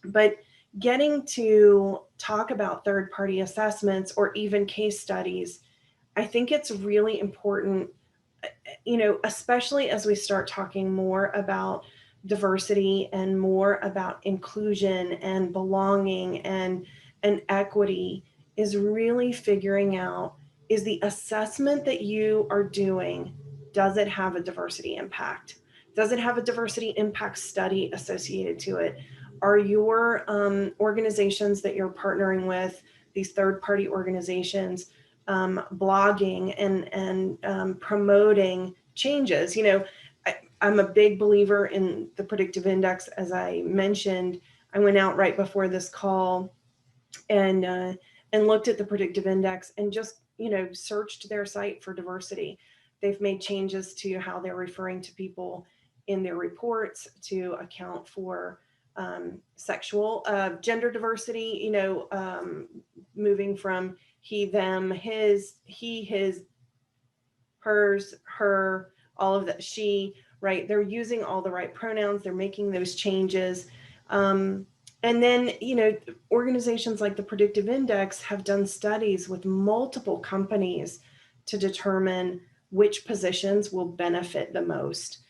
But getting to talk about third-party assessments or even case studies, I think it's really important, you know, especially as we start talking more about diversity and more about inclusion and belonging and equity, is really figuring out, is the assessment that you are doing, does it have a diversity impact? Does it have a diversity impact study associated to it? Are your organizations that you're partnering with, these third-party organizations, blogging and promoting changes? You know, I'm a big believer in the Predictive Index. As I mentioned, I went out right before this call and looked at the Predictive Index and just, you know, searched their site for diversity. They've made changes to how they're referring to people in their reports to account for sexual gender diversity, you know, moving from he, them, his, he, his, hers, her, all of that, she, right? They're using all the right pronouns. They're making those changes. And then, you know, organizations like the Predictive Index have done studies with multiple companies to determine which positions will benefit the most.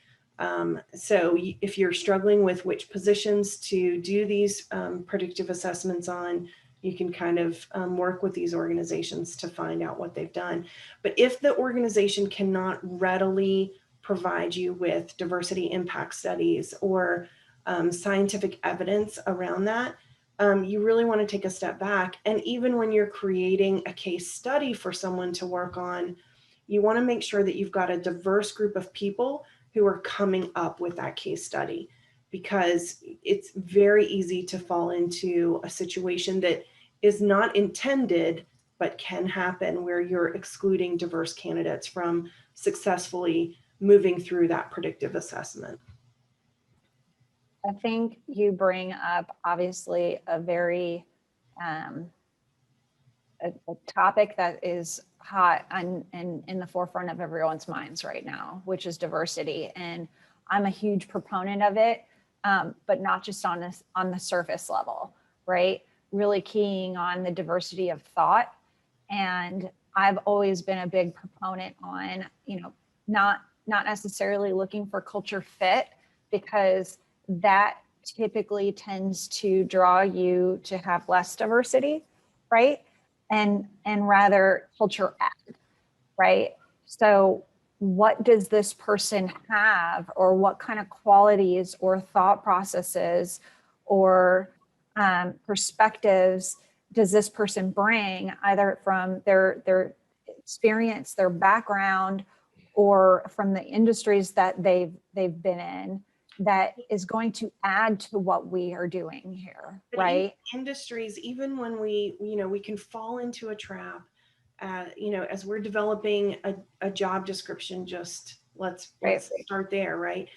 So if you're struggling with which positions to do these predictive assessments on, you can kind of work with these organizations to find out what they've done. But if the organization cannot readily provide you with diversity impact studies or scientific evidence around that, you really want to take a step back. And even when you're creating a case study for someone to work on, you want to make sure that you've got a diverse group of people who are coming up with that case study, because it's very easy to fall into a situation that is not intended, but can happen, where you're excluding diverse candidates from successfully moving through that predictive assessment. I think you bring up obviously a very a topic that is hot and in the forefront of everyone's minds right now, which is diversity. And I'm a huge proponent of it, but not just on the surface level, right? Really keying on the diversity of thought. And I've always been a big proponent on, you know, not necessarily looking for culture fit, because that typically tends to draw you to have less diversity, right? And rather culture add, right? So what does this person have, or what kind of qualities or thought processes or perspectives does this person bring, either from their experience, their background, or from the industries that they've been in, that is going to add to what we are doing here, But right? industries, even when we, we can fall into a trap, as we're developing a job description, just let's start there, right?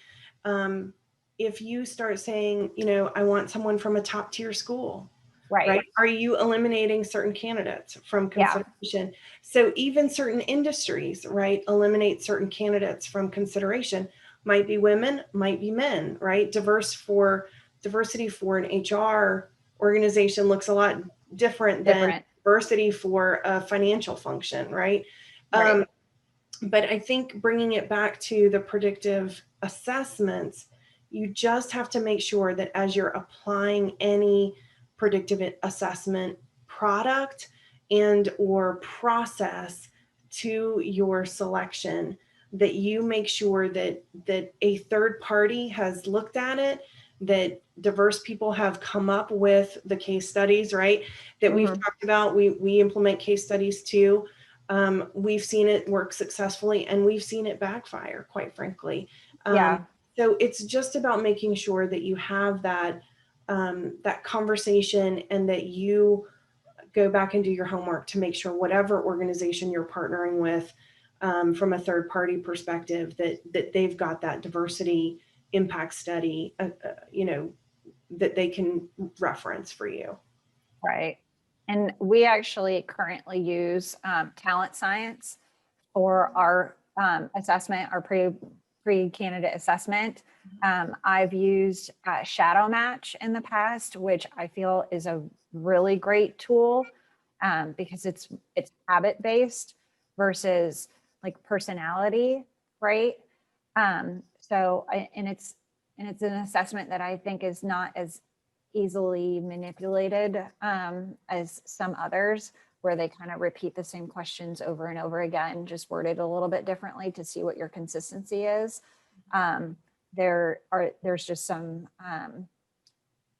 If you start saying, I want someone from a top tier school, right? Are you eliminating certain candidates from consideration? So even certain industries, right, eliminate certain candidates from consideration. Might be women, might be men, right? Diversity for an HR organization looks a lot different than diversity for a financial function, right? But I think bringing it back to the predictive assessments, you just have to make sure that as you're applying any predictive assessment product and or process to your selection, that you make sure that a third party has looked at it, that diverse people have come up with the case studies, right? That we've talked about. We implement case studies too. We've seen it work successfully, and we've seen it backfire, quite frankly. So it's just about making sure that you have that conversation, and that you go back and do your homework to make sure whatever organization you're partnering with, from a third party perspective, that they've got that diversity impact study, that they can reference for you. Right. And we actually currently use talent science for our assessment, our pre-candidate assessment. I've used Shadow Match in the past, which I feel is a really great tool, because it's habit-based versus like personality, right? So it's an assessment that I think is not as easily manipulated as some others, where they kind of repeat the same questions over and over again, just worded a little bit differently to see what your consistency is. There's just some,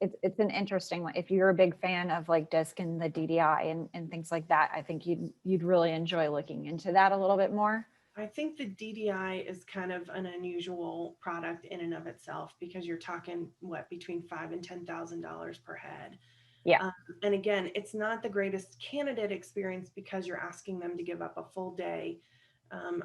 it's an interesting one. If you're a big fan of like DISC and the DDI and things like that, I think you'd really enjoy looking into that a little bit more. I think the DDI is kind of an unusual product in and of itself, because you're talking between $5,000 and $10,000 per head. And again, it's not the greatest candidate experience, because you're asking them to give up a full day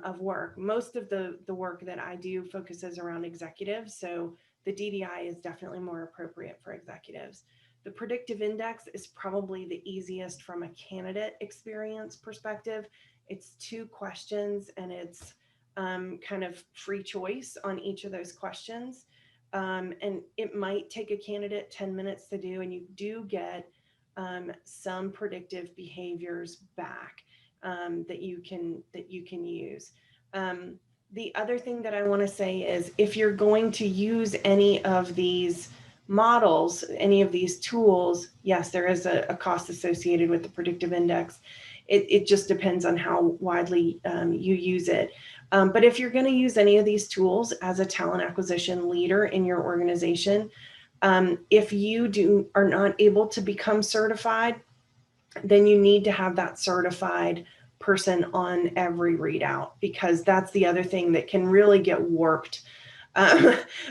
of work. Most of the work that I do focuses around executives, so the DDI is definitely more appropriate for executives. The predictive index is probably the easiest from a candidate experience perspective. It's 2 questions, and it's kind of free choice on each of those questions. And it might take a candidate 10 minutes to do, and you do get some predictive behaviors back that you can use. The other thing that I want to say is, if you're going to use any of these models, any of these tools, yes, there is a cost associated with the predictive index. It just depends on how widely you use it. But if you're going to use any of these tools as a talent acquisition leader in your organization, if you are not able to become certified, then you need to have that certified person on every readout, because that's the other thing that can really get warped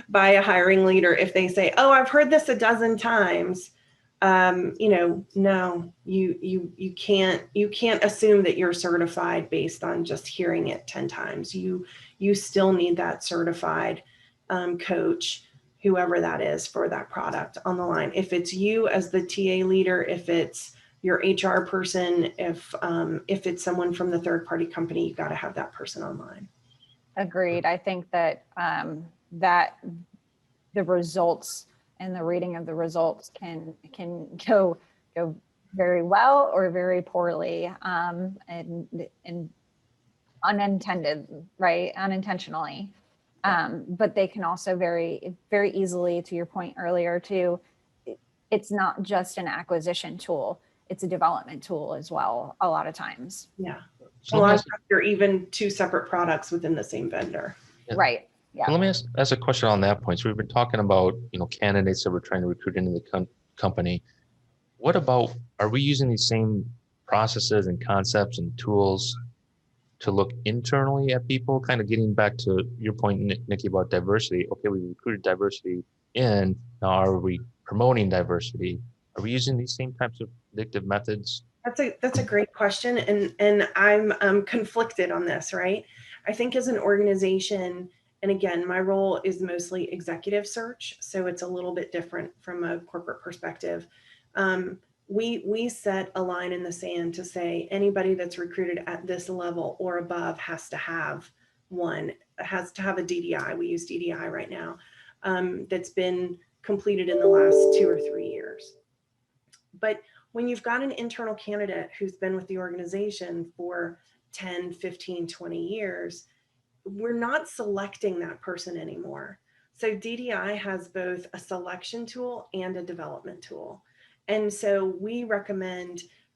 by a hiring leader. If they say, "Oh, I've heard this a dozen times," no, you can't assume that you're certified based on just hearing it 10 times. You still need that certified coach, whoever that is, for that product on the line. If it's you as the TA leader, if it's your HR person, if it's someone from the third party company, you got to have that person online. Agreed. I think that that the results and the reading of the results can go very well or very poorly, and unintended, right? Unintentionally. But they can also very, very easily, to your point earlier too, it's not just an acquisition tool, it's a development tool as well, a lot of times. Yeah. So A let me lot of ask, times they're even two separate products within the same vendor. Yeah. Right. Yeah. let me ask a question on that point. So we've been talking about, candidates that we're trying to recruit into the company. What about, are we using these same processes and concepts and tools to look internally at people? Kind of getting back to your point, Nikki, about diversity. Okay, we recruited diversity in. Now, are we promoting diversity? Are we using these same types of predictive methods? That's a great question, and I'm conflicted on this, right? I think as an organization, and again, my role is mostly executive search, so it's a little bit different from a corporate perspective. We set a line in the sand to say anybody that's recruited at this level or above has to have a DDI. We use DDI right now, that's been completed in the last 2 or 3 years. But when you've got an internal candidate who's been with the organization for 10, 15, 20 years, we're not selecting that person anymore. So DDI has both a selection tool and a development tool. And so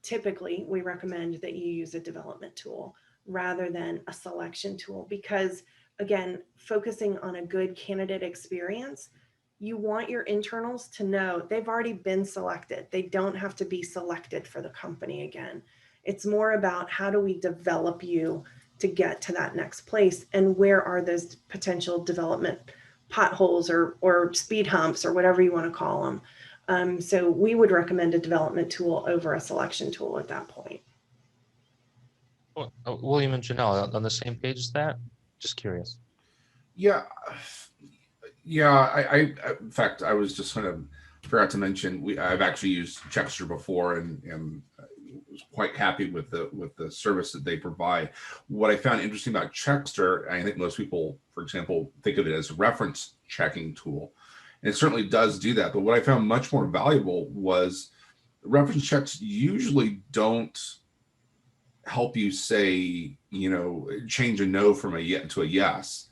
typically we recommend that you use a development tool rather than a selection tool, because again, focusing on a good candidate experience, you want your internals to know they've already been selected. They don't have to be selected for the company again. It's more about how do we develop you to get to that next place, and where are those potential development potholes or speed humps or whatever you want to call them. So we would recommend a development tool over a selection tool at that point. Well, William and Janelle, on the same page as that? Just curious. Yeah. I in fact, I was just going to forgot to mention, I've actually used Checkster before and was quite happy with the service that they provide. What I found interesting about Checkster, I think most people, for example, think of it as a reference checking tool, and it certainly does do that. But what I found much more valuable was reference checks usually don't help you say, change a no from a yes to a yes.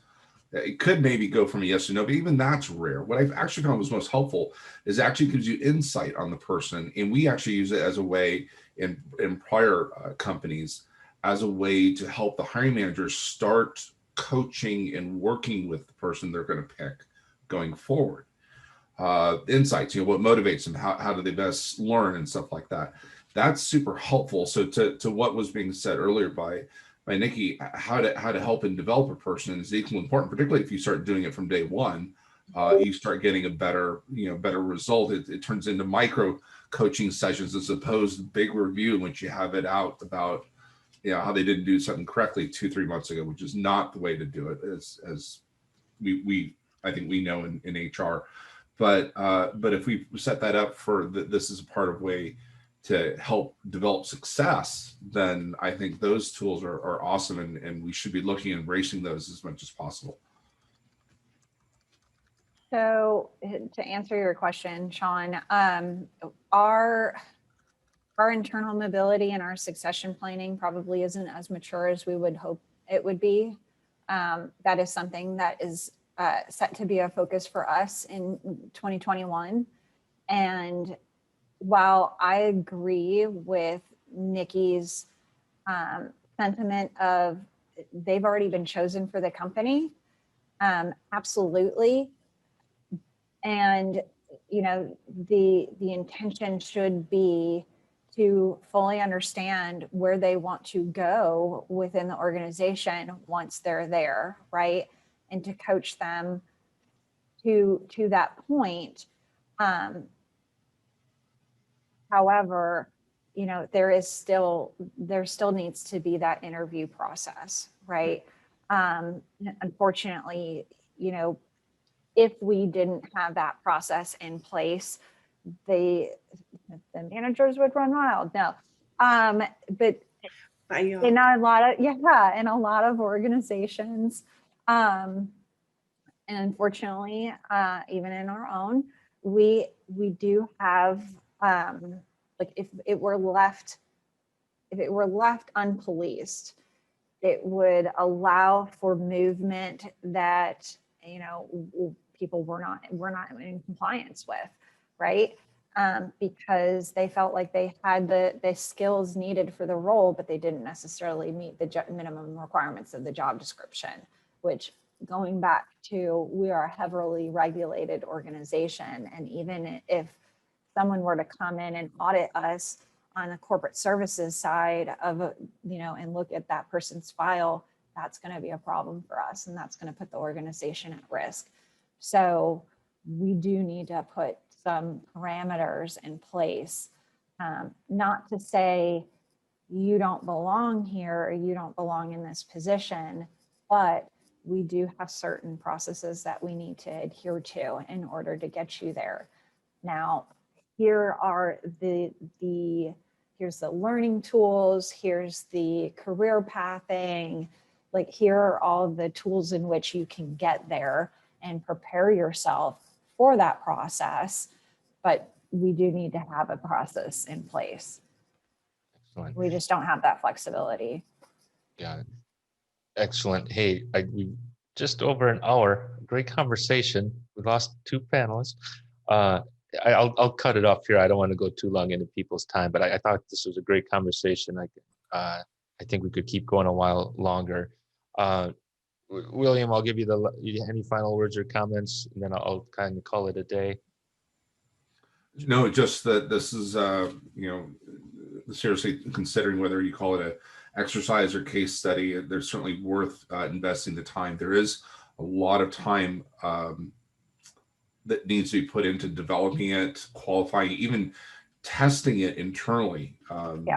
It could maybe go from a yes to no, but even that's rare. What I've actually found was most helpful is actually gives you insight on the person. And we actually use it as a way in prior companies as a way to help the hiring managers start coaching and working with the person they're going to pick going forward. Insights, what motivates them, how do they best learn and stuff like that. That's super helpful. So to what was being said earlier by Nikki, how to help and develop a person is equally important, particularly if you start doing it from day one. You start getting a better result. It turns into micro coaching sessions as opposed to big review in which you have it out about how they didn't do something correctly 2-3 months ago, which is not the way to do it, as we I think we know in HR. But if we set that up for this is a part of way to help develop success, then I think those tools are awesome, and we should be looking and embracing those as much as possible. So to answer your question, Sean, our internal mobility and our succession planning probably isn't as mature as we would hope it would be. That is something that is set to be a focus for us in 2021. And while I agree with Nikki's sentiment of they've already been chosen for the company, absolutely. And, the intention should be to fully understand where they want to go within the organization once they're there, right? And to coach them to that point. However, there still needs to be that interview process, right? Unfortunately, if we didn't have that process in place, the managers would run wild. No, but in a lot of organizations, and unfortunately, even in our own, we do have if it were left unpoliced, it would allow for movement that people were not in compliance with, right? because they felt like they had the skills needed for the role, but they didn't necessarily meet the minimum requirements of the job description, which, going back to, we are a heavily regulated organization. And even if someone were to come in and audit us on the corporate services side of, and look at that person's file, that's going to be a problem for us. And that's going to put the organization at risk. So we do need to put some parameters in place, not to say you don't belong here or you don't belong in this position, but we do have certain processes that we need to adhere to in order to get you there. Now, here are here's the learning tools, here's the career pathing, like here are all the tools in which you can get there and prepare yourself for that process. But we do need to have a process in place. Excellent. We just don't have that flexibility. Got it. Excellent. Hey, we just over an hour. Great conversation. We lost 2 panelists. I'll cut it off here. I don't want to go too long into people's time, but I thought this was a great conversation. I think we could keep going a while longer. William, I'll give you any final words or comments, and then I'll kind of call it a day. No, just that this is, seriously considering whether you call it a exercise or case study, there's certainly worth investing the time. There is a lot of time that needs to be put into developing it, qualifying, even testing it internally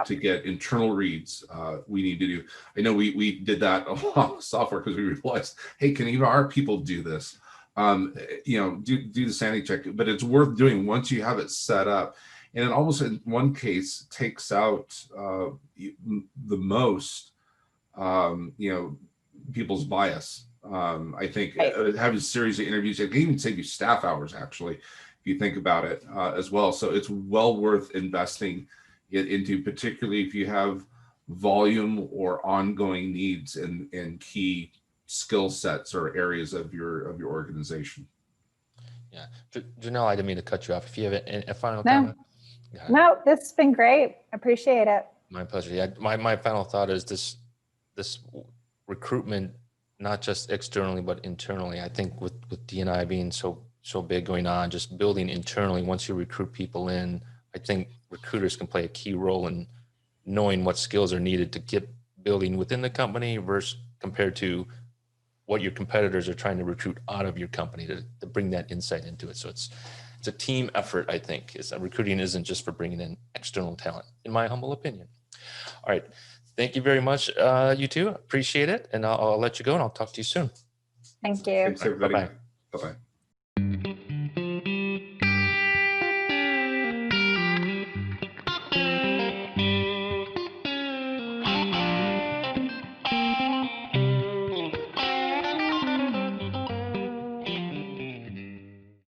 to get internal reads. We need to do. I know we did that a lot of software because we realized, hey, can even our people do this? Do the sanity check, but it's worth doing once you have it set up. And it almost in one case takes out the most, people's bias. I think having a series of interviews, it can even save you staff hours, actually, if you think about it as well. So it's well worth investing it into, particularly if you have volume or ongoing needs and key skill sets or areas of your organization. Yeah, Janelle, I didn't mean to cut you off. If you have a final comment. No, this has been great. Appreciate it. My pleasure. Yeah, my final thought is this recruitment, not just externally but internally. I think with D&I being so big going on, just building internally. Once you recruit people in, I think recruiters can play a key role in knowing what skills are needed to get building within the company versus compared to what your competitors are trying to recruit out of your company to bring that insight into it. So it's a team effort, I think. Recruiting isn't just for bringing in external talent, in my humble opinion. All right. Thank you very much, you two. Appreciate it. And I'll let you go and I'll talk to you soon. Thank you. Thanks, everybody. Bye-bye. Bye-bye.